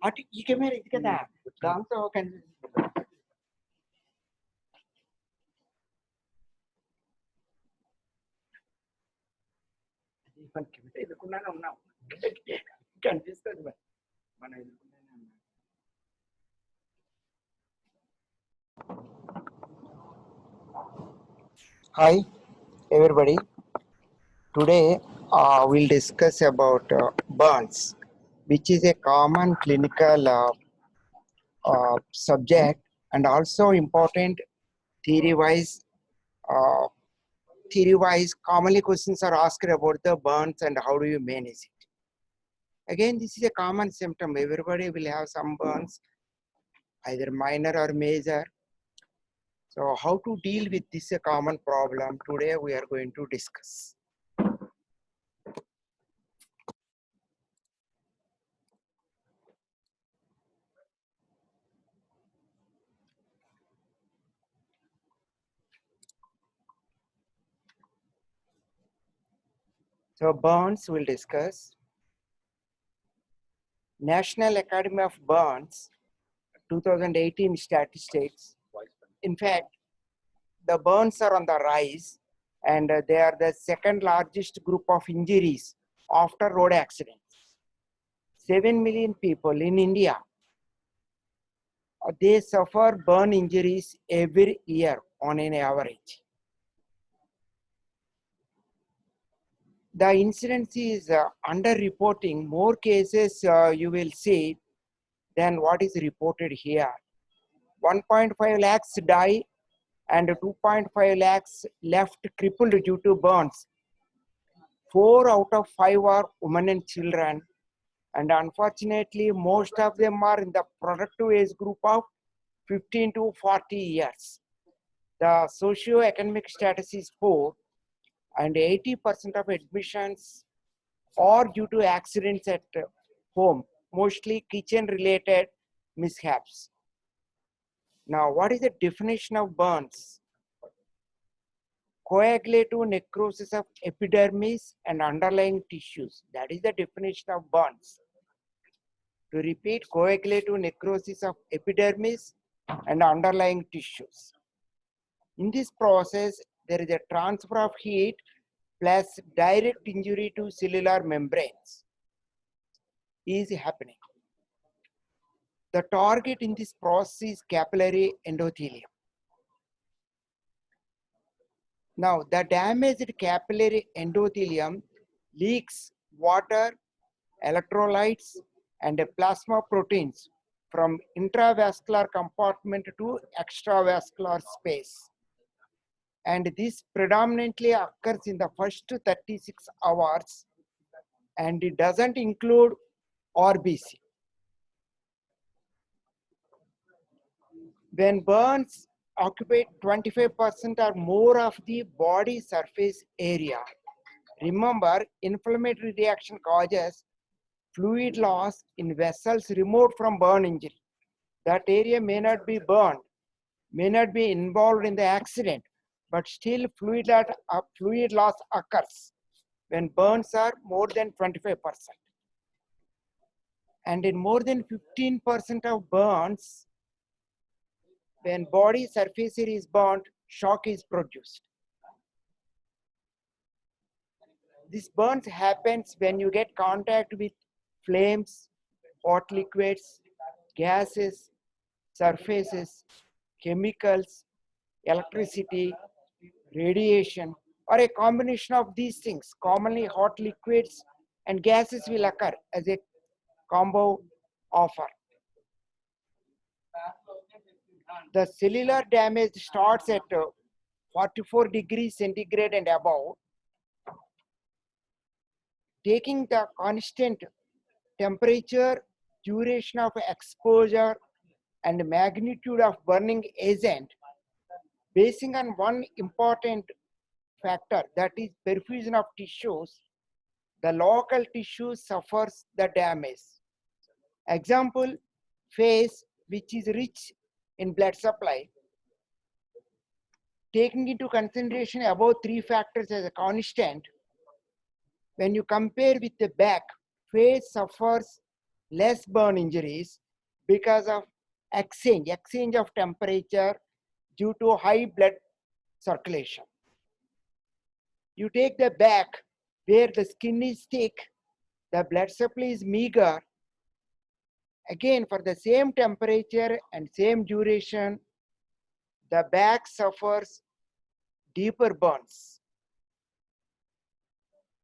అటు ఈ కెమెరా ఇది కదా దాంతో ఎదుర్కొన్నానే ఉన్నాం కనిపిస్తుంది మనం ఎదుర్కొన్నానే ఉన్నాం. Hi everybody. Today we'll discuss about burns, which is a common clinical subject and also important theory-wise. Theory-wise, commonly questions are asked about the burns and how do you manage it. Again, this is a common symptom. Everybody will have some burns, either minor or major. So how to deal with this common problem, today we are going to discuss. So burns we'll discuss. National Academy of Burns 2018 statistics. In fact, the burns are on the rise and they are the second largest group of injuries after road accidents. 7 million people in India, they suffer burn injuries every year on an average. The incidence is under-reporting. More cases you will see than what is reported here. 1.5 lakhs die and 2.5 lakhs left crippled due to burns. 4 out of 5 are women and children. And unfortunately, most of them are in the productive age group of 15 to 40 years. The socio-economic status is poor, and 80% of admissions are due to accidents at home, mostly kitchen-related mishaps. Now, what is the definition of burns? Coagulative necrosis of epidermis and underlying tissues. That is the definition of burns. To repeat, coagulative necrosis of epidermis and underlying tissues. In this process, there is a transfer of heat plus direct injury to cellular membranes is happening. The target in this process is capillary endothelium. Now, the damaged capillary endothelium leaks water, electrolytes, and plasma proteins from intravascular compartment to extravascular space. And this predominantly occurs in the first 36 hours, and it doesn't include RBC. When burns occupy 25% or more of the body surface area, remember, inflammatory reaction causes fluid loss in vessels removed from burn injury. That area may not be burned, may not be involved in the accident, but still fluid loss occurs when burns are more than 25%. And in more than 15% of burns, when body surface area is burnt, shock is produced. This burns happens when you get contact with flames, hot liquids, gases, surfaces, chemicals, electricity, radiation, or a combination of these things. Commonly, hot liquids and gases will occur as a combo offer. The cellular damage starts at 44 degrees centigrade and above. Taking the constant temperature, duration of exposure, and magnitude of burning agent, basing on one important factor, that is perfusion of tissues, the local tissue suffers the damage. Example, face, which is rich in blood supply, taking into consideration above 3 factors as a constant, when you compare with the back, face suffers less burn injuries because of exchange of temperature due to high blood circulation. You take the back where the skin is thick, the blood supply is meager. Again, for the same temperature and same duration, the back suffers deeper burns.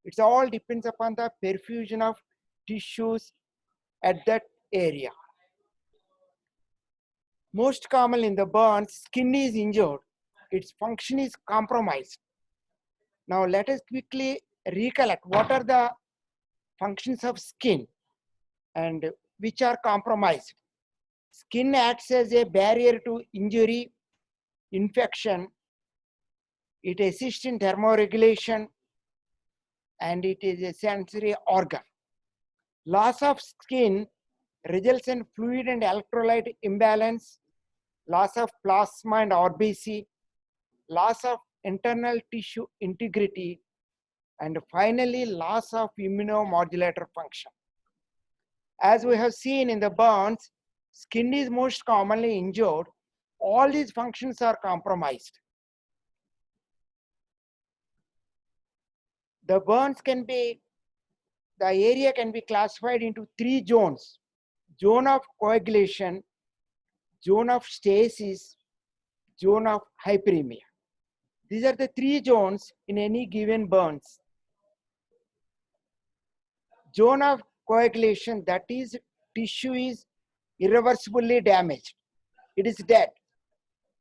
It all depends upon the perfusion of tissues at that area. Most common in the burns, skin is injured, its function is compromised. Now let us quickly recollect what are the functions of skin and which are compromised. Skin acts as a barrier to injury, infection. It assists in thermoregulation, and it is a sensory organ. Loss of skin results in fluid and electrolyte imbalance, loss of plasma and RBC, loss of internal tissue integrity, and finally loss of immunomodulator function. As we have seen in the burns, skin is most commonly injured. All these functions are compromised. The burns can be, the area can be classified into 3 zones: zone of coagulation, zone of stasis, zone of hyperemia. These are the 3 zones in any given burns. Zone of coagulation, that is, tissue is irreversibly damaged. It is dead.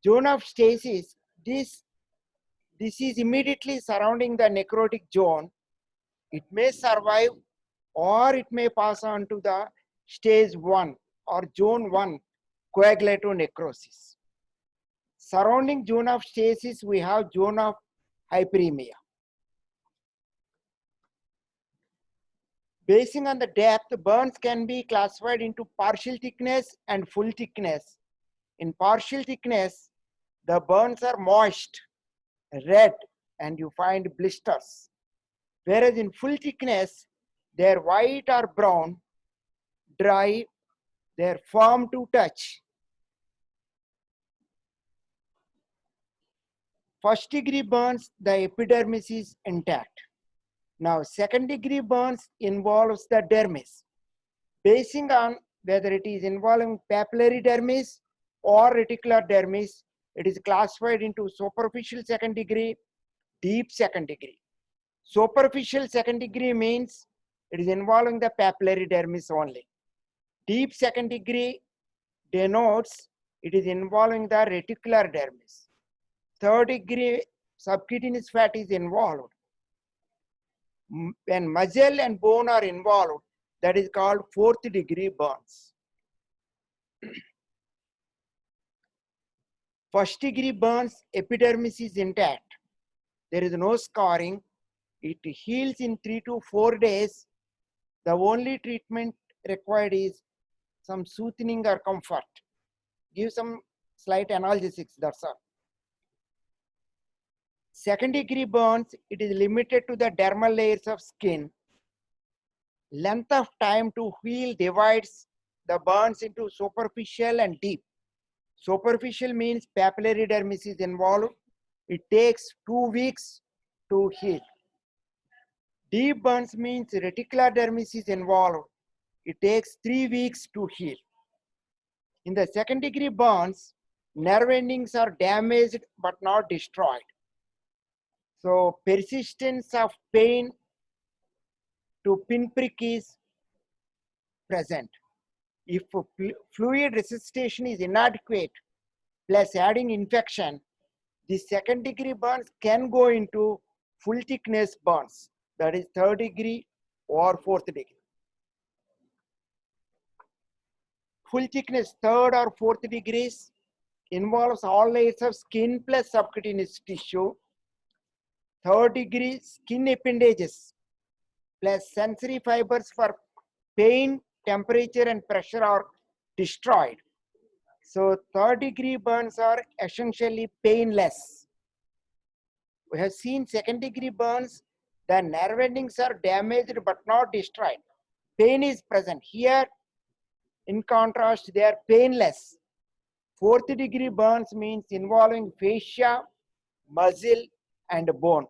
Zone of stasis, this is immediately surrounding the necrotic zone. It may survive or it may pass on to the stage 1 or zone 1 coagulonecrosis. Surrounding zone of stasis, we have zone of hyperemia. Basing on the depth, burns can be classified into partial thickness and full thickness. In partial thickness, the burns are moist, red, and you find blisters. Whereas in full thickness, they are white or brown, dry, they are firm to touch. First degree burns, the epidermis is intact. Now, second degree burns involves the dermis. Basing on whether it is involving papillary dermis or reticular dermis, it is classified into superficial second degree, deep second degree. Superficial second degree means it is involving the papillary dermis only. Deep second degree denotes it is involving the reticular dermis. Third degree subcutaneous fat is involved. When muscle and bone are involved, that is called fourth degree burns. First degree burns, epidermis is intact. There is no scarring. It heals in 3 to 4 days. The only treatment required is some soothing or comfort. Give some slight analgesics, that's all. Second degree burns, it is limited to the dermal layers of skin. Length of time to heal divides the burns into superficial and deep. Superficial means papillary dermis is involved. It takes 2 weeks to heal. Deep burns means reticular dermis is involved. It takes 3 weeks to heal. In the second degree burns, nerve endings are damaged but not destroyed. So persistence of pain to pinprick is present. If fluid resuscitation is inadequate, plus adding infection, the second degree burns can go into full thickness burns, that is third degree or fourth degree. Full thickness third or fourth degrees involves all layers of skin plus subcutaneous tissue. Third degree, skin appendages plus sensory fibers for pain, temperature, and pressure are destroyed. So third degree burns are essentially painless. We have seen second degree burns, The nerve endings are damaged but not destroyed. Pain is present. Here, in contrast, they are painless. Fourth degree burns means involving fascia, muscle, and bone.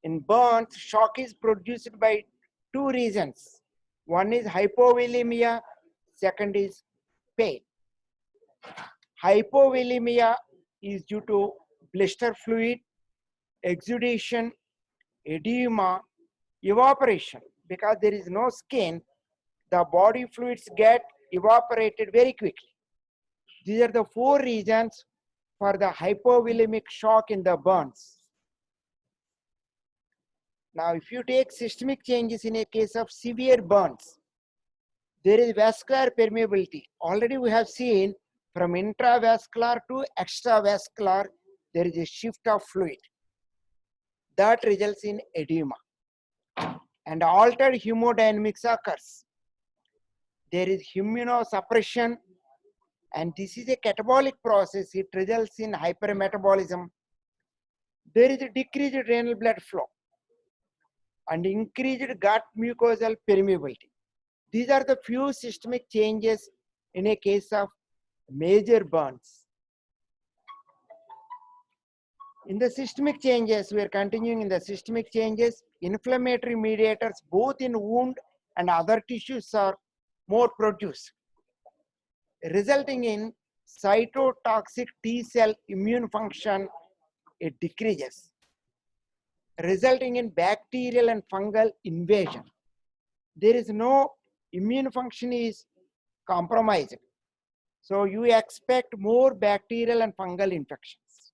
In burns, shock is produced by two reasons. One is hypovolemia, second is pain. Hypovolemia is due to blister fluid, exudation, edema, evaporation. Because there is no skin, the body fluids get evaporated very quickly. These are the four reasons for the hypovolemic shock in the burns. Now, if you take systemic changes in a case of severe burns, there is vascular permeability. Already we have seen from intravascular to extravascular, there is a shift of fluid. That results in edema. And altered hemodynamics occurs. There is immunosuppression, and this is a catabolic process. It results in hypermetabolism. There is a decreased renal blood flow and increased gut mucosal permeability. These are the few systemic changes in a case of major burns. In the systemic changes, we are continuing in the systemic changes. Inflammatory mediators, both in wound and other tissues, are more produced, resulting in cytotoxic T cell immune function. It decreases, resulting in bacterial and fungal invasion. There is no immune function is compromised. So you expect more bacterial and fungal infections.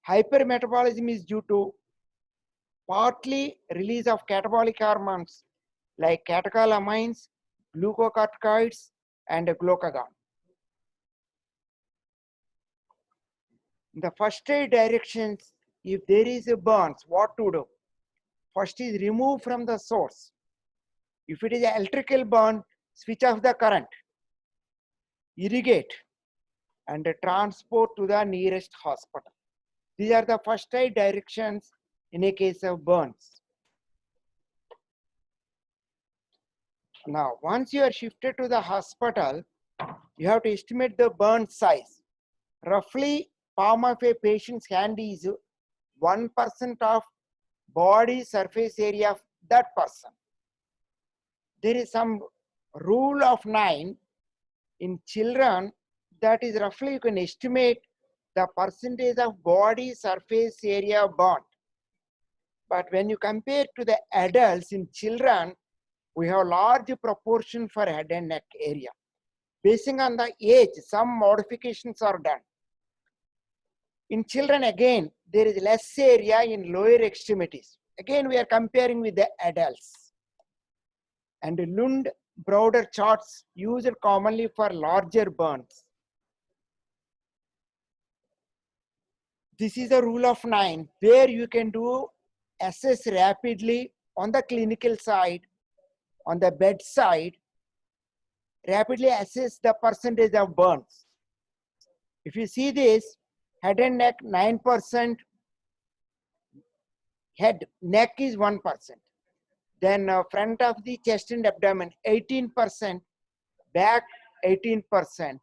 Hypermetabolism is due to partly release of catabolic hormones like catecholamines, glucocorticoids, and glucagon. In the first aid directions, if there is a burns, what to do? First is remove from the source. If it is an electrical burn, switch off the current, irrigate, and transport to the nearest hospital. These are the first aid directions in a case of burns. Now, once you are shifted to the hospital, you have to estimate the burn size. Roughly, palm of a patient's hand is 1% of body surface area of that person. There is some rule of 9 in children, that is roughly you can estimate the percentage of body surface area burnt. But when you compare to the adults, in children, we have large proportion for head and neck area. Basing on the age, some modifications are done. In children, again, there is less area in lower extremities. Again, we are comparing with the adults. And Lund-Browder charts used commonly for larger burns. This is a rule of 9 where you can assess rapidly on the clinical side, on the bedside, rapidly assess the percentage of burns. If you see this, head and neck 9%, head, neck is 1%. Then front of the chest and abdomen 18%, back 18%,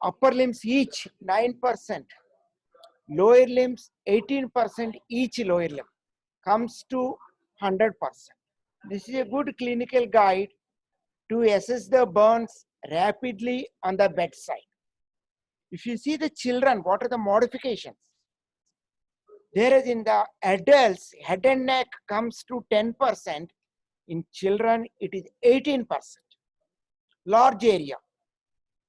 upper limbs each 9%, lower limbs 18%, each lower limb comes to 100%. This is a good clinical guide to assess the burns rapidly on the bedside. If you see the children, what are the modifications? Whereas in the adults, head and neck comes to 10%. In children, it is 18%. Large area.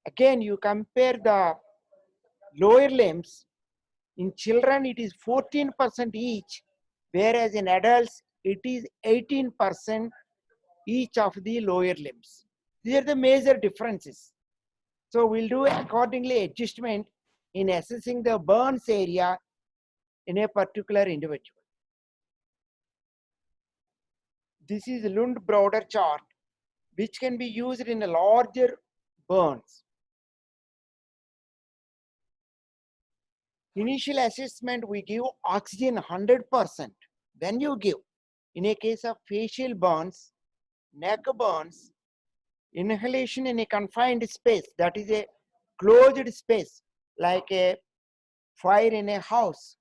Again, you compare the lower limbs. In children, it is 14% each, whereas in adults, it is 18% each of the lower limbs. These are the major differences. So we'll do accordingly adjustment in assessing the burns area in a particular individual. This is Lund-Browder chart, which can be used in a larger burns. Initial assessment, we give oxygen 100%. When you give, in a case of facial burns, neck burns, inhalation in a confined space, that is a closed space, like a fire in a house,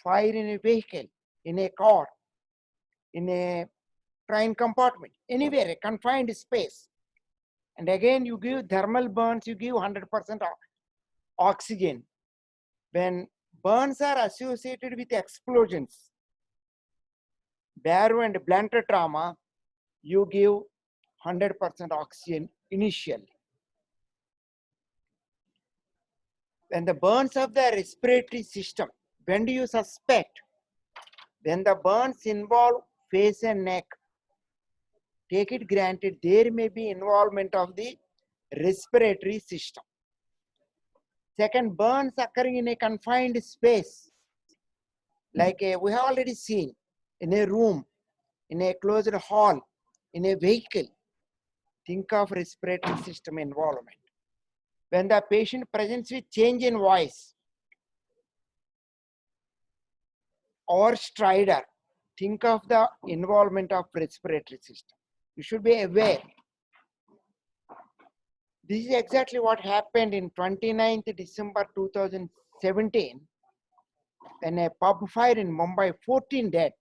fire in a vehicle, in a car, in a train compartment, anywhere, a confined space. And again, you give thermal burns, you give 100% oxygen. When burns are associated with explosions, barrow and blunt trauma, you give 100% oxygen initially. When the burns of the respiratory system, when do you suspect? When the burns involve face and neck, take it granted there may be involvement of the respiratory system. Second, burns occurring in a confined space, like we have already seen, in a room, in a closed hall, in a vehicle. Think of respiratory system involvement. When the patient presents with change in voice or stridor, think of the involvement of respiratory system. You should be aware. This is exactly what happened in 29th December 2017 when a pub fire in Mumbai, 14 dead.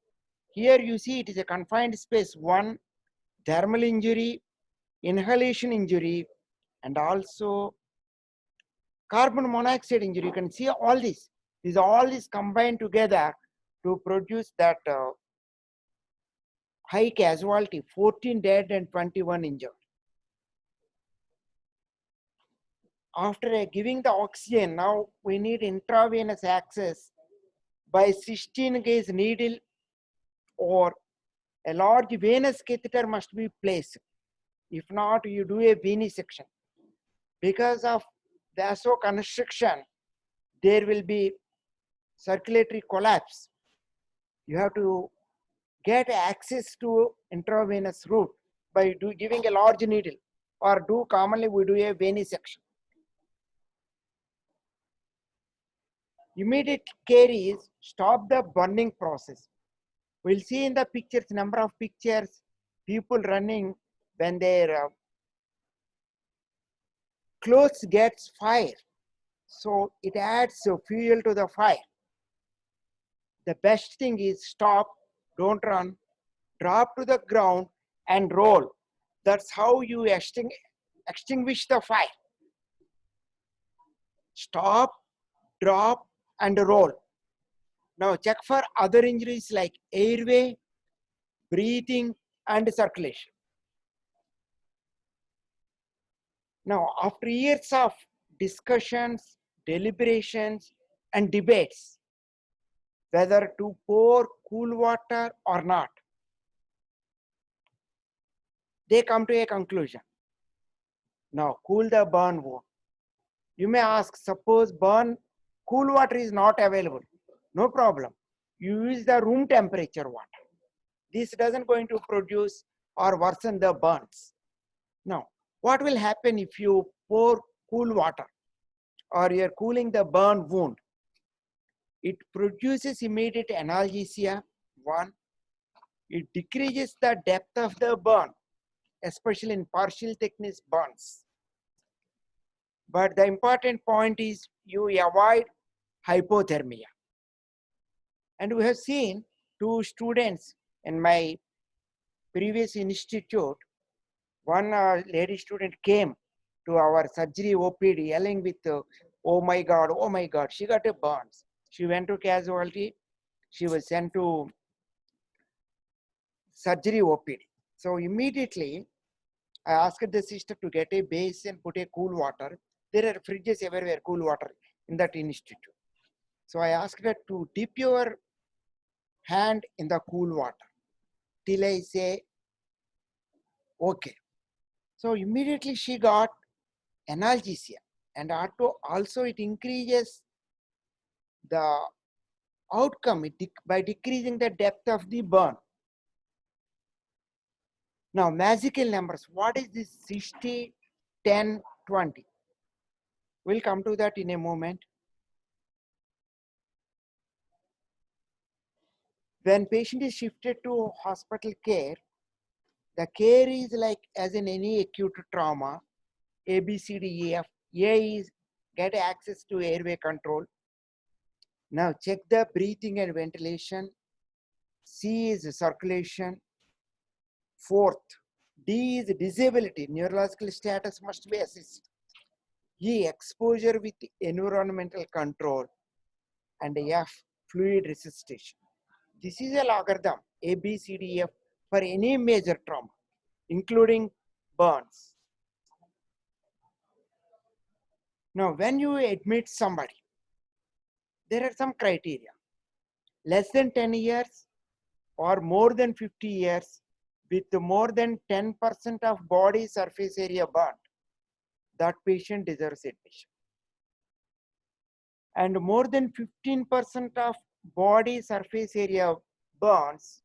Here you see it is a confined space, one thermal injury, inhalation injury, and also carbon monoxide injury. You can see all this. All this combined together to produce that high casualty, 14 dead and 21 injured. After giving the oxygen, now we need intravenous access by 16 gauge needle or a large venous catheter must be placed. If not, you do a venesection. Because of vasoconstriction, there will be circulatory collapse. You have to get access to intravenous route by giving a large needle, or commonly we do a venesection. Immediate care is stop the burning process. We'll see in the pictures, number of pictures, people running when their clothes gets fire. So it adds fuel to the fire. The best thing is stop, don't run, drop to the ground and roll. That's how you extinguish the fire. Stop, drop, and roll. Now check for other injuries like airway, breathing, and circulation. Now, after years of discussions, deliberations, and debates, whether to pour cool water or not, they come to a conclusion. Now, cool the burn wound. You may ask, suppose cool water is not available. No problem. You use the room temperature water. This doesn't going to produce or worsen the burns. Now, what will happen if you pour cool water or you're cooling the burn wound? It produces immediate analgesia, one. It decreases the depth of the burn, especially in partial thickness burns. But the important point is you avoid hypothermia. And we have seen two students in my previous institute. One lady student came to our surgery OPD yelling with, oh my God, she got a burns. She went to casualty. She was sent to surgery OPD. So immediately I asked the sister to get a base and put a cool water. There are fridges everywhere, cool water in that institute. So I asked her to dip your hand in the cool water till I say, okay. So immediately she got analgesia, and also it increases the outcome by decreasing the depth of the burn. Now, magical numbers. What is this 60, 10, 20? We'll come to that in a moment. When patient is shifted to hospital care, the care is like as in any acute trauma, A, B, C, D, E, F. A is get access to airway control. Now check the breathing and ventilation. C is circulation. Fourth, D is disability. Neurological status must be assessed. E, exposure with environmental control. And F, fluid resuscitation. This is a logarithm, A, B, C, D, E, F, for any major trauma, including burns. Now, when you admit somebody, there are some criteria. Less than 10 years or more than 50 years with more than 10% of body surface area burnt, that patient deserves admission. And more than 15% of body surface area burns,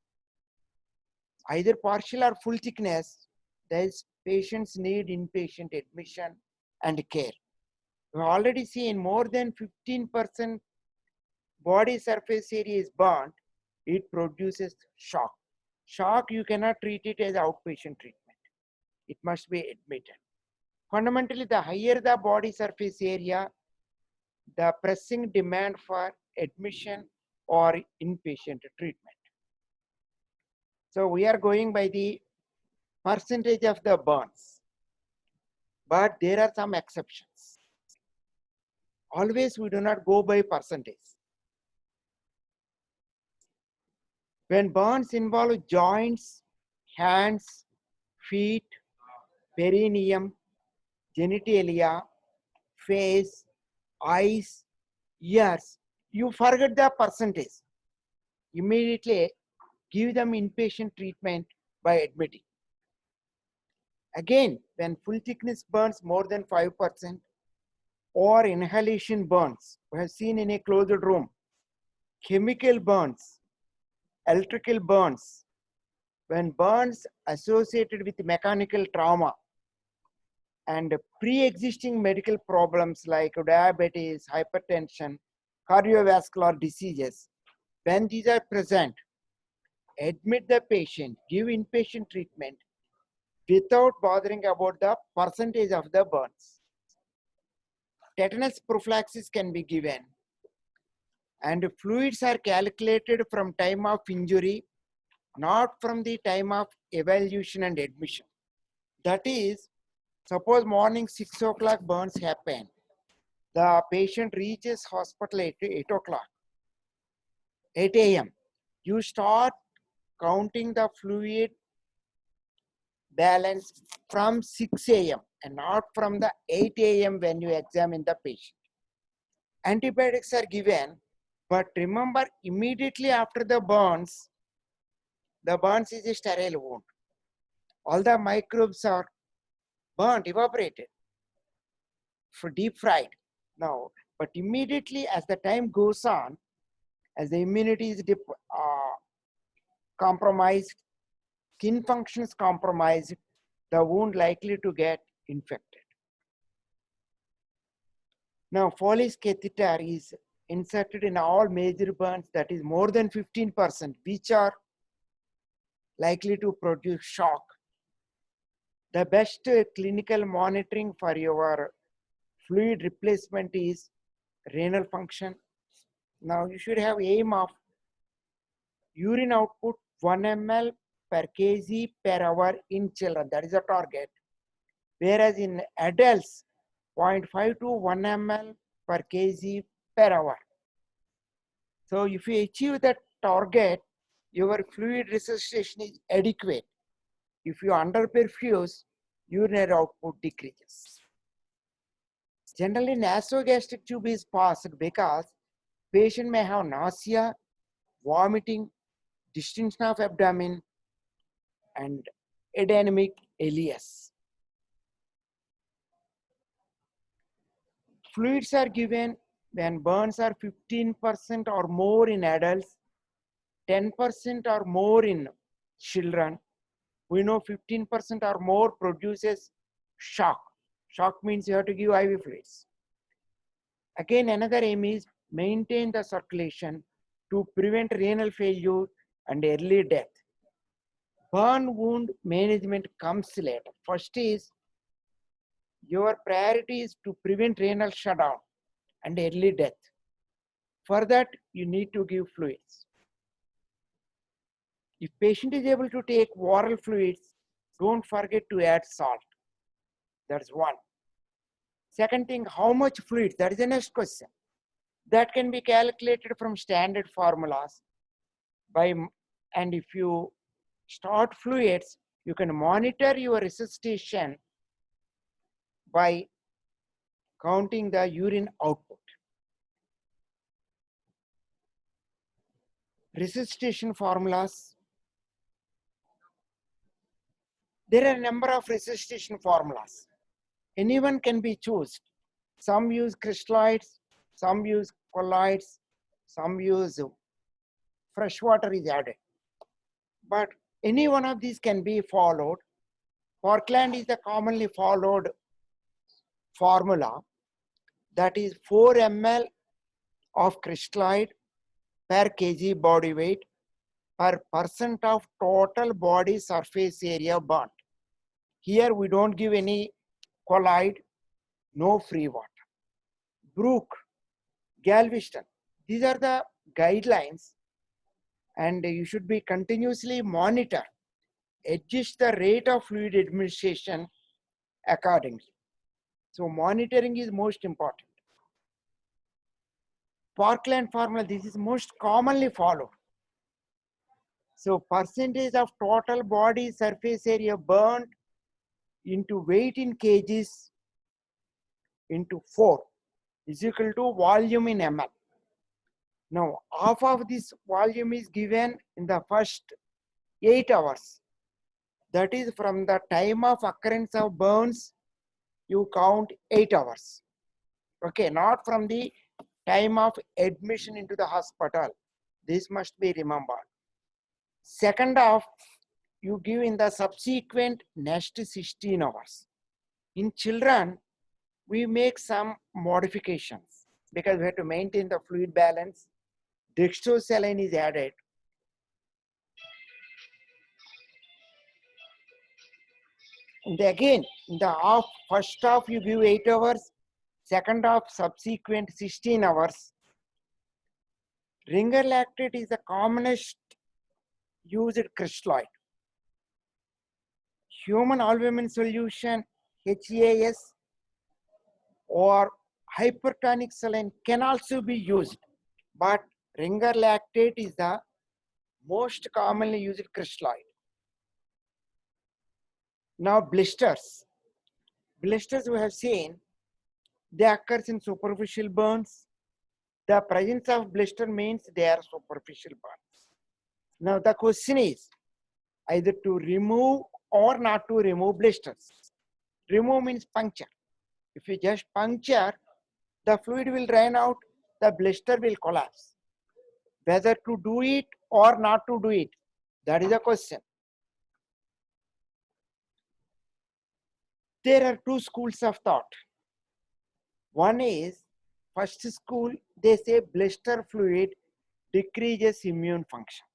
either partial or full thickness, these patients need inpatient admission and care. We already seen more than 15% body surface area is burnt, it produces shock. Shock, you cannot treat it as outpatient treatment. It must be admitted. Fundamentally, the higher the body surface area, the pressing demand for admission or inpatient treatment. So we are going by the percentage of the burns, but there are some exceptions. Always we do not go by percentage. When burns involve joints, hands, feet, perineum, genitalia, face, eyes, ears, you forget the percentage. Immediately give them inpatient treatment by admitting. Again, when full thickness burns more than 5% or inhalation burns, we have seen in a closed room, chemical burns, electrical burns, when burns associated with mechanical trauma and pre-existing medical problems like diabetes, hypertension, cardiovascular diseases, when these are present, admit the patient, give inpatient treatment without bothering about the percentage of the burns. Tetanus prophylaxis can be given, and fluids are calculated from time of injury, not from the time of evaluation and admission. That is, suppose morning 6 o'clock burns happen. The patient reaches hospital at 8 o'clock, 8 a.m. You start counting the fluid balance from 6 a.m. and not from the 8 a.m. when you examine the patient. Antibiotics are given, but remember immediately after the burns is a sterile wound. All the microbes are burnt, evaporated, for deep fried. Now, but immediately as the time goes on, as the immunity is compromised, skin function is compromised, the wound likely to get infected. Now, Foley's catheter is inserted in all major burns, that is more than 15%, which are likely to produce shock. The best clinical monitoring for your fluid replacement is renal function. Now, you should have aim of urine output 1 ml per kg per hour in children. That is a target. Whereas in adults, 0.5 to 1 ml per kg per hour. So if you achieve that target, your fluid resuscitation is adequate. If you underperfuse, urinary output decreases. Generally, nasogastric tube is passed because patient may have nausea, vomiting, distension of abdomen, and edemic ileus. Fluids are given when burns are 15% or more in adults, 10% or more in children. We know 15% or more produces shock. Shock means you have to give IV fluids. Again, another aim is maintain the circulation to prevent renal failure and early death. Burn wound management comes later. First is your priority is to prevent renal shutdown and early death. For that, you need to give fluids. If patient is able to take oral fluids, don't forget to add salt. That's one. Second thing, how much fluids? That is the next question. That can be calculated from standard formulas and if you start fluids, you can monitor your resuscitation by counting the urine output. Resuscitation formulas. There are a number of resuscitation formulas. Anyone can be chosen. Some use crystalloids, some use colloids, some use fresh water is added. But any one of these can be followed. Parkland is the commonly followed formula. That is 4 ml of crystalloid per kg body weight per percent of total body surface area burnt. Here we don't give any colloid, no free water. Brook, Galveston, these are the guidelines and you should be continuously monitor, adjust the rate of fluid administration accordingly. So monitoring is most important. Parkland formula, this is most commonly followed. So percentage of total body surface area burned into weight in kgs into 4 is equal to volume in ml. Now half of this volume is given in the first 8 hours. That is from the time of occurrence of burns, you count 8 hours. Okay, not from the time of admission into the hospital. This must be remembered. Second half, you give in the subsequent next 16 hours. In children, we make some modifications because we have to maintain the fluid balance. Dextrosaline is added. And again, in the first half you give 8 hours, second half subsequent 16 hours. Ringer lactate is the commonest used crystalloid. Human albumin solution, HAS, or hypertonic saline can also be used, but Ringer lactate is the most commonly used crystalloid. Now blisters. Blisters we have seen, they occur in superficial burns. The presence of blister means they are superficial burns. Now the question is either to remove or not to remove blisters. Remove means puncture. If you just puncture, the fluid will drain out, the blister will collapse. Whether to do it or not to do it, that is the question. There are two schools of thought. One is, first school, they say blister fluid decreases immune function.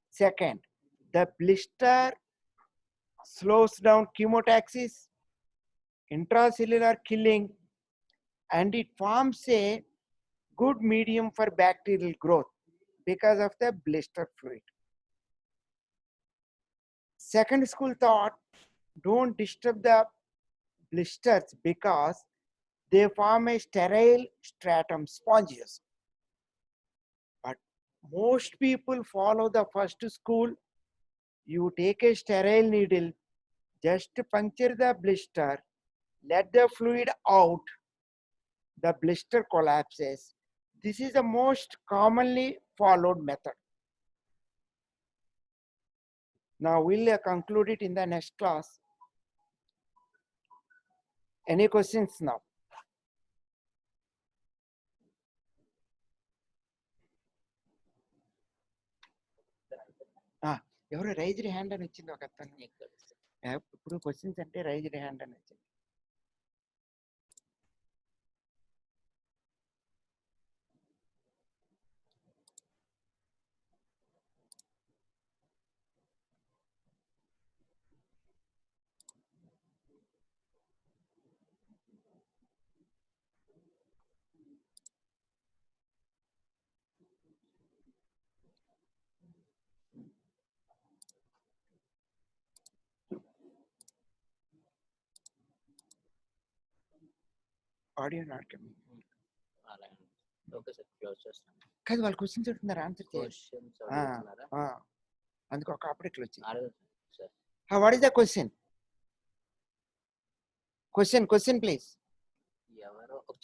Second, the blister slows down chemotaxis, intracellular killing, and it forms a good medium for bacterial growth because of the blister fluid. Second school thought, don't disturb the blisters because they form a sterile stratum, sponges. But most people follow the first school. You take a sterile needle, just puncture the blister, let the fluid out, the blister collapses. This is the most commonly followed method. Now we'll conclude it in the next class. Any questions now? ఎవరు raised hand అని వచ్చింది ఒక అతను. ఇప్పుడు questions అంటే raised hand అని వచ్చింది. Audio not coming. Okay sir, close చేస్తాను. కాదు వాళ్ళు క్వశ్చన్స్ అడుగుతున్నారు, ఆన్సర్ చేయాలి. క్వశ్చన్స్ అడుగుతున్నారా? అందుకు ఒక అప్పుడే క్లోజ్ చేయి. అడగదు sir. What is the question? Question please. ఎవరో ఒక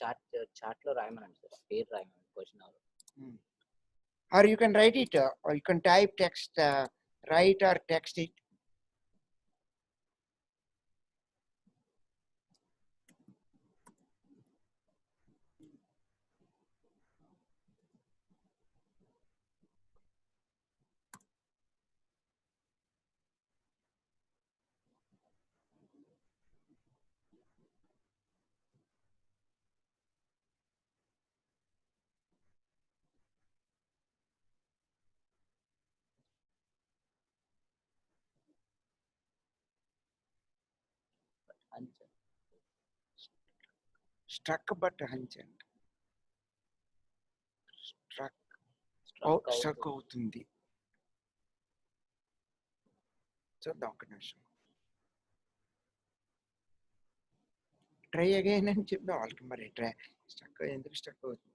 చాట్ లో రాయమనండి సార్, పేరు రాయమని క్వశ్చన్ ఎవరు. Or you can write it, or you can type text, write or text it. Struck but hunchant. Struck అవుతుంది. చూద్దాం ఒక నిమిషం. ట్రై అగైన్ అని చెప్దాం వాళ్ళకి. మరి ట్రై ఎందుకు స్ట్రక్ అవుతుంది?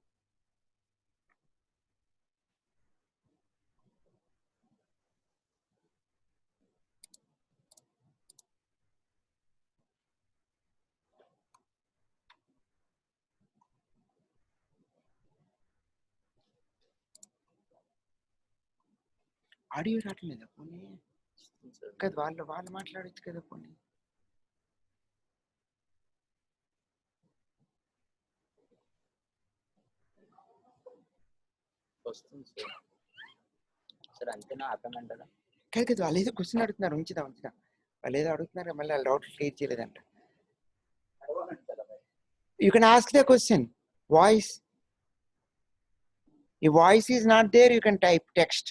ఆడియో రావట్లేదా పోనీ? కదా వాళ్ళు మాట్లాడచ్చు కదా పోనీ. వస్తుంది సార్, అంతేనా ఆపమంటారా? కదా వాళ్ళు ఏదో క్వశ్చన్ అడుగుతున్నారు, ఉంచుదా. వాళ్ళు ఏదో అడుగుతున్నారు, మళ్ళీ వాళ్ళ డౌట్ క్లియర్ చేయలేదంట. You can ask the question. Voice, ఈ voice is not there, you can type text.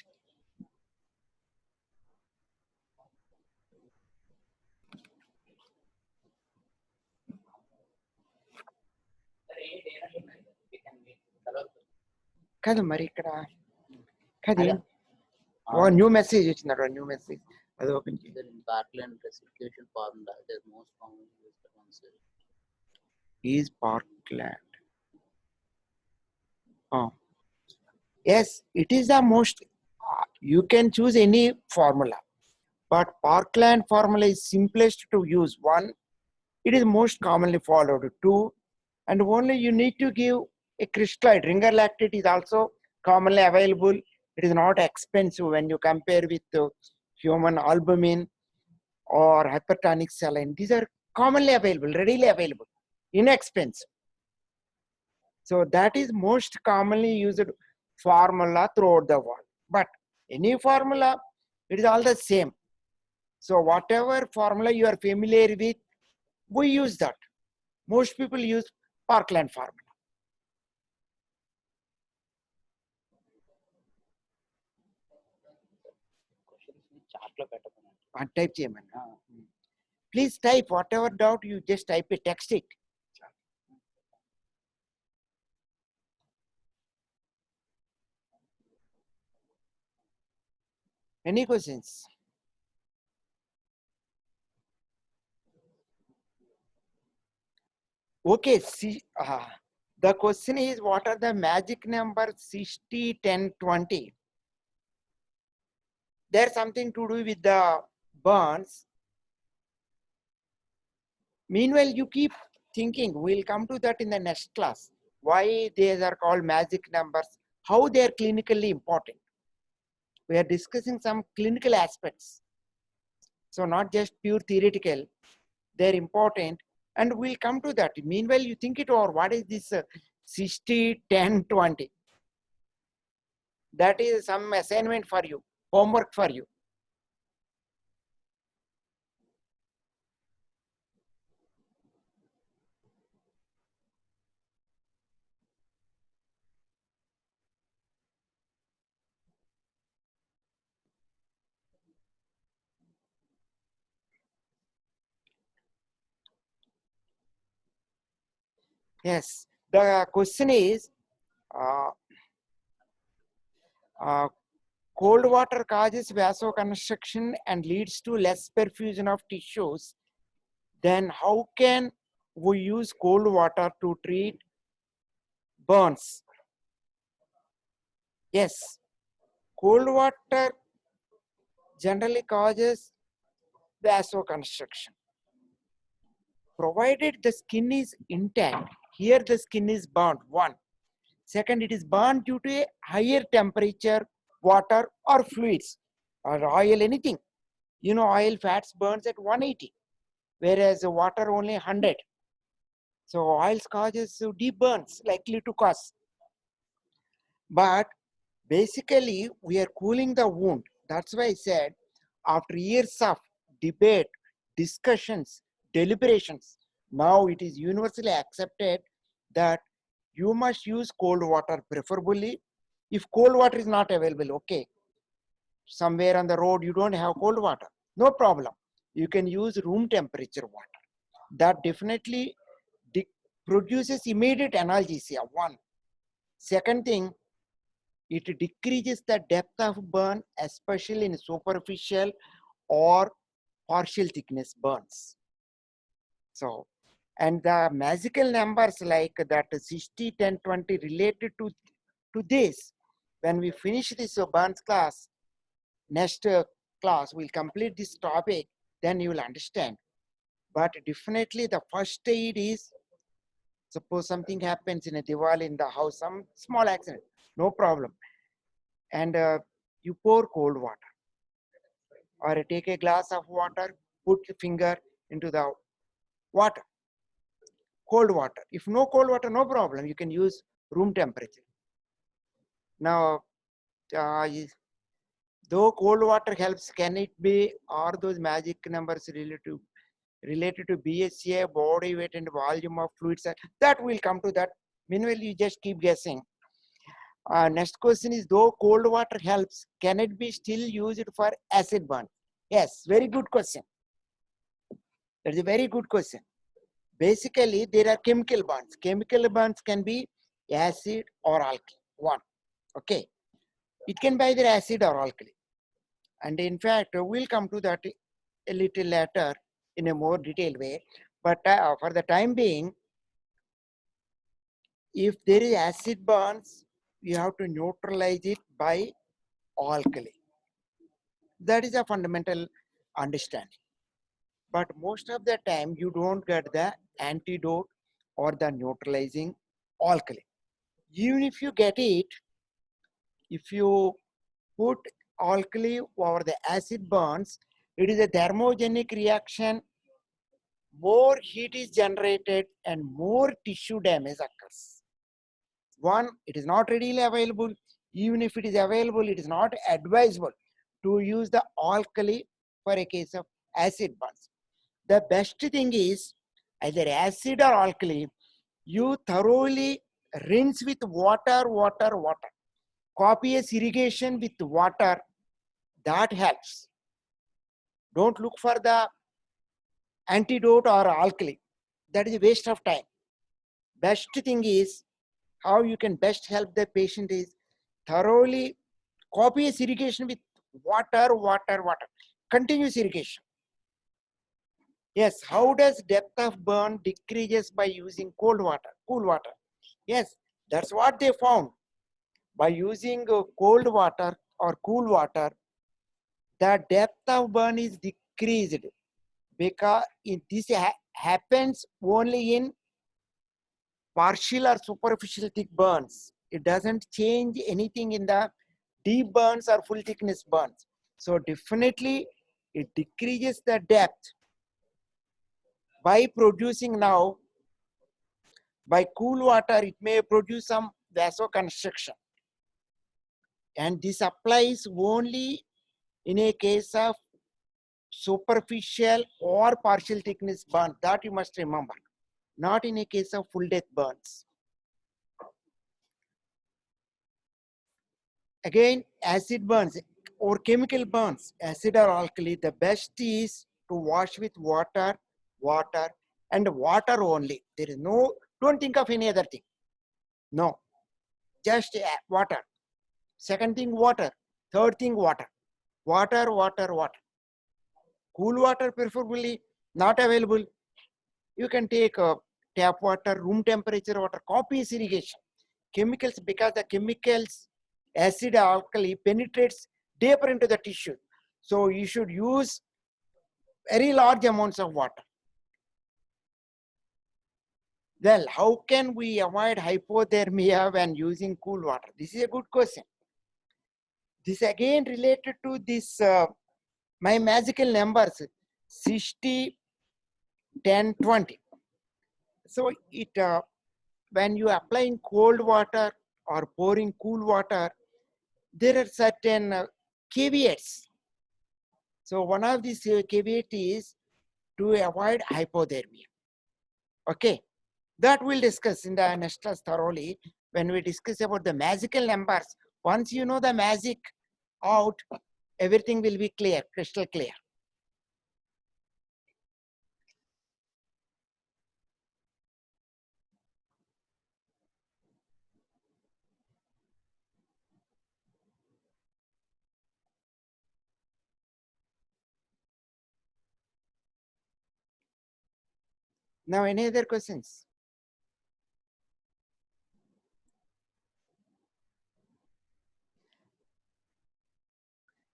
కాదు మరి ఇక్కడ కాదు న్యూ మెసేజ్ వచ్చింది, న్యూ మెసేజ్ అది ఓపెన్ చేయండి. Parkland classification formula is most commonly used answer. Is Parkland? Yes, it is the most. You can choose any formula, but Parkland formula is simplest to use. One, it is most commonly followed. Two, and only you need to give a crystallite. Ringer lactate is also commonly available. It is not expensive when you compare with human albumin or hypertonic saline. These are commonly available, readily available, inexpensive. So that is most commonly used formula throughout the world. But any formula, it is all the same. So whatever formula you are familiar with, we use that. Most people use Parkland formula. Type చేయమన్నా. Please type whatever doubt you just type it, text it. Any questions? Okay, see, the question is, what are the magic numbers 60, 10, 20? There's something to do with the burns. Meanwhile, you keep thinking, we'll come to that in the next class. Why these are called magic numbers, how they are clinically important. We are discussing some clinical aspects. So not just pure theoretical, they're important. And we'll come to that. Meanwhile, you think it over. What is this 60, 10, 20? That is some assignment for you, homework for you. Yes, the question is, cold water causes vasoconstriction and leads to less perfusion of tissues. Then how can we use cold water to treat burns. Yes, cold water generally causes vasoconstriction. Provided the skin is intact, here the skin is burnt, one. Second, it is burnt due to a higher temperature, water or fluids or oil, anything. You know, oil fats burns at 180, whereas water only 100. So oils causes deep burns likely to cause. But basically, we are cooling the wound. That's why I said, after years of debate, discussions, deliberations, now it is universally accepted that you must use cold water, preferably. If cold water is not available, okay, somewhere on the road you don't have cold water, no problem. You can use room temperature water. That definitely produces immediate analgesia, one. Second thing, it decreases the depth of burn, especially in superficial or partial thickness burns. So, and the magical numbers like that 60, 10, 20 related to this, when we finish this burns class, next class we'll complete this topic, then you will understand. But definitely the first aid is, suppose something happens in a Diwali in the house, some small accident, no problem. And you pour cold water or take a glass of water, put the finger into the water, cold water. If no cold water, no problem. You can use room temperature. Now, though cold water helps, can it be, are those magic numbers related to BSA, body weight and volume of fluids? That will come to that. Meanwhile, you just keep guessing. Next question is, though cold water helps, can it be still used for acid burn? Yes, very good question. That's a very good question. Basically, there are chemical burns. Chemical burns can be acid or alkali, one. Okay. It can be either acid or alkali. And in fact, we'll come to that a little later in a more detailed way. But for the time being, if there is acid burns, you have to neutralize it by alkali. That is a fundamental understanding. But most of the time, you don't get the antidote or the neutralizing alkali. Even if you get it, if you put alkali over the acid burns, it is a thermogenic reaction. More heat is generated and more tissue damage occurs. One, it is not readily available. Even if it is available, it is not advisable to use the alkali for a case of acid burns. The best thing is either acid or alkali, you thoroughly rinse with water. Copious irrigation with water, that helps. Don't look for the antidote or alkali. That is a waste of time. Best thing is, how you can best help the patient is thoroughly copious irrigation with water. Continuous irrigation. Yes, how does depth of burn decreases by using cool water? Yes, that's what they found. By using cold water or cool water, the depth of burn is decreased, because this happens only in partial or superficial thick burns. It doesn't change anything in the deep burns or full thickness burns. So definitely it decreases the depth by producing now, by cool water, it may produce some vasoconstriction. And this applies only in a case of superficial or partial thickness burn. That you must remember. Not in a case of full depth burns. Again, acid burns or chemical burns, acid or alkali, the best is to wash with water and water only. There is no, don't think of any other thing. No, just water. Second thing, water. Third thing, water. Water. Cool water preferably not available. You can take tap water, room temperature water, copious irrigation. Chemicals, because the chemicals, acid or alkali penetrates deeper into the tissue. So you should use very large amounts of water. Well, how can we avoid hypothermia when using cool water? This is a good question. This again related to this, my magical numbers, 60, 10, 20. So it, when you applying cold water or pouring cool water, there are certain caveats. So one of these caveat is to avoid hypothermia. Okay, that we'll discuss in the next class thoroughly when we discuss about the magical numbers. Once you know the magic out, everything will be clear, crystal clear. Now, any other questions?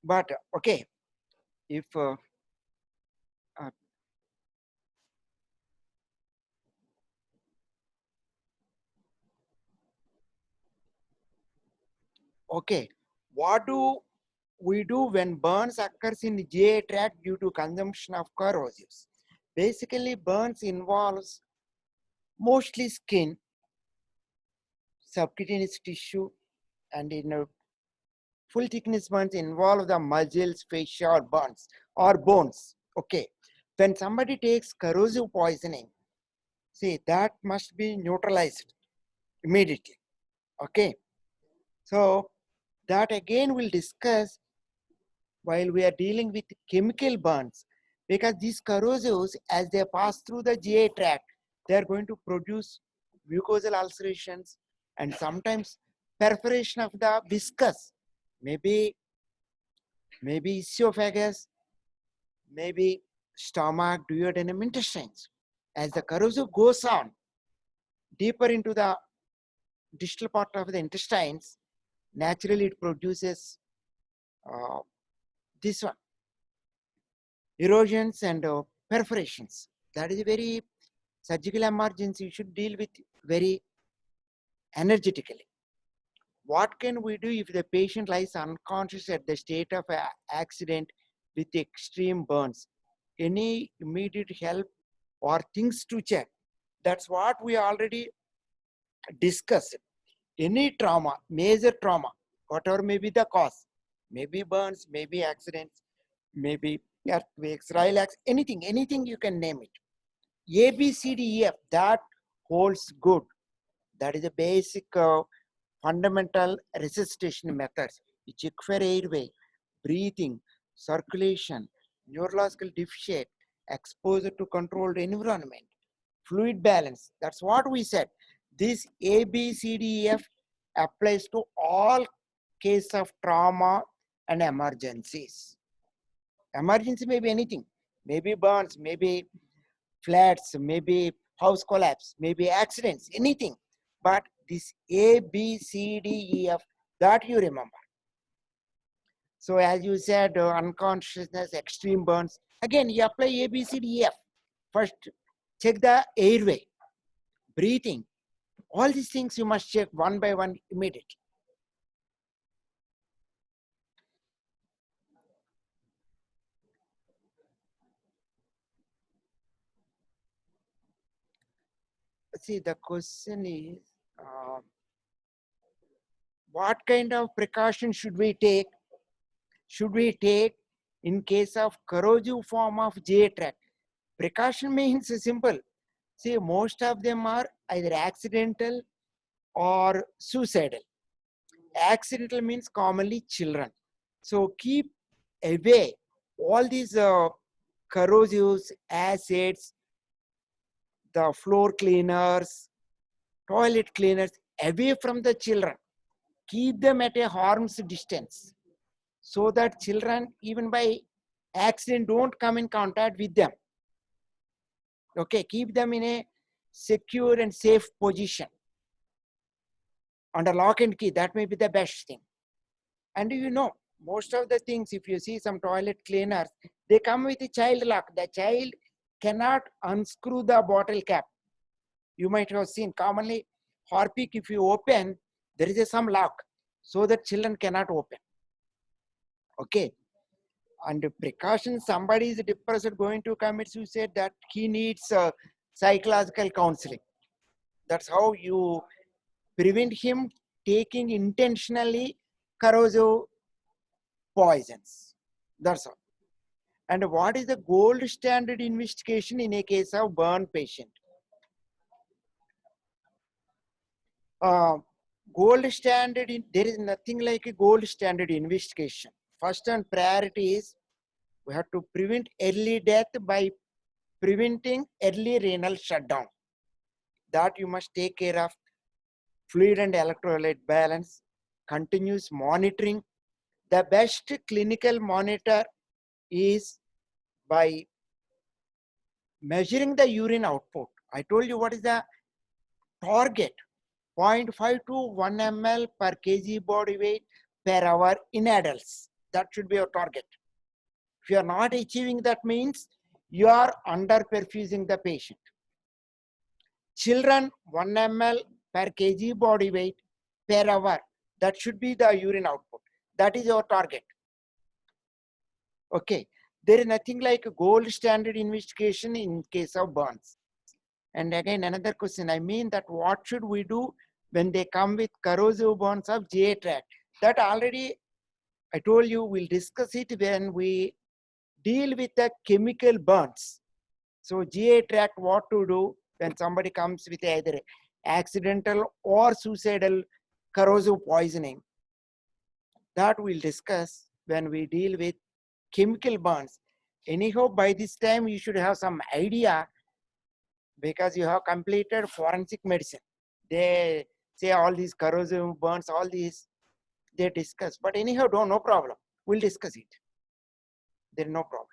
But okay, if uh, okay, what do we do when burns occurs in the GI tract due to consumption of corrosives? Basically, burns involves mostly skin, subcutaneous tissue, and in a full thickness burns involve the muscles, fascia, or burns or bones. Okay, when somebody takes corrosive poisoning, see that must be neutralized immediately. Okay, so that again we'll discuss while we are dealing with chemical burns, because these corrosives, as they pass through the GI tract, they are going to produce mucosal ulcerations and sometimes perforation of the viscus, maybe esophagus, maybe stomach, duodenum, intestines. As the corrosive goes on deeper into the distal part of the intestines, naturally it produces uh, this one, erosions and perforations. That is a very surgical emergency. You should deal with very energetically. What can we do if the patient lies unconscious at the state of accident with extreme burns? Any immediate help or things to check? That's what we already discussed. Any trauma, major trauma, whatever may be the cause, maybe burns, maybe accidents, maybe earthquakes, relax, anything you can name it. A, B, C, D, E, F, that holds good. That is a basic fundamental resuscitation methods. You check for airway, breathing, circulation, neurological deficit, exposure to controlled environment, fluid balance. That's what we said. This A, B, C, D, E, F applies to all cases of trauma and emergencies. Emergency may be anything, maybe burns, maybe floods, maybe house collapse, maybe accidents, anything. But this A, B, C, D, E, F, that you remember. So as you said, unconsciousness, extreme burns. Again, you apply A, B, C, D, E, F. First, check the airway, breathing. All these things you must check one by one immediately. See, the question is, what kind of precaution should we take? Should we take in case of corrosive form of GI tract? Precaution means simple. See, most of them are either accidental or suicidal. Accidental means commonly children. So keep away all these corrosives, acids, the floor cleaners, toilet cleaners away from the children. Keep them at a harm's distance so that children, even by accident, don't come in contact with them. Okay, keep them in a secure and safe position under lock and key. That may be the best thing. And you know, most of the things, if you see some toilet cleaners, they come with a child lock. The child cannot unscrew the bottle cap. You might have seen commonly Harpic, if you open, there is some lock so that children cannot open. Okay. And precaution, somebody is depressed going to commit suicide, that he needs psychological counseling. That's how you prevent him taking intentionally corrosive poisons. That's all. And what is the gold standard investigation in a case of burn patient? Gold standard, there is nothing like a gold standard investigation. First and priority is we have to prevent early death by preventing early renal shutdown. That you must take care of. Fluid and electrolyte balance, continuous monitoring. The best clinical monitor is by measuring the urine output. I told you what is the target, 0.5 to 1 ml per kg body weight per hour in adults. That should be your target. If you are not achieving that, means you are under perfusing the patient. Children, 1 ml per kg body weight per hour. That should be the urine output. That is our target. Okay. There is nothing like a gold standard investigation in case of burns. And again, another question, I mean that what should we do when they come with corrosive burns of GI tract? That already I told you, we'll discuss it when we deal with the chemical burns. So GI tract, what to do when somebody comes with either accidental or suicidal corrosive poisoning. That we'll discuss when we deal with chemical burns. Anyhow, by this time you should have some idea because you have completed forensic medicine. They say all these corrosive burns, all these they discuss. But anyhow, no problem. We'll discuss it. There is no problem.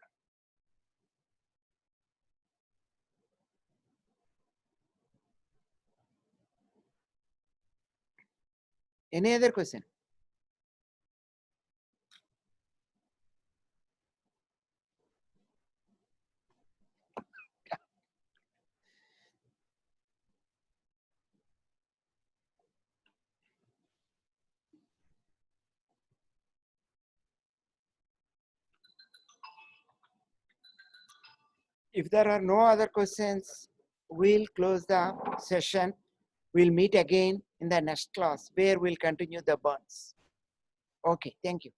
Any other question? If there are no other questions, we'll close the session. We'll meet again in the next class where we'll continue the burns. Okay, thank you.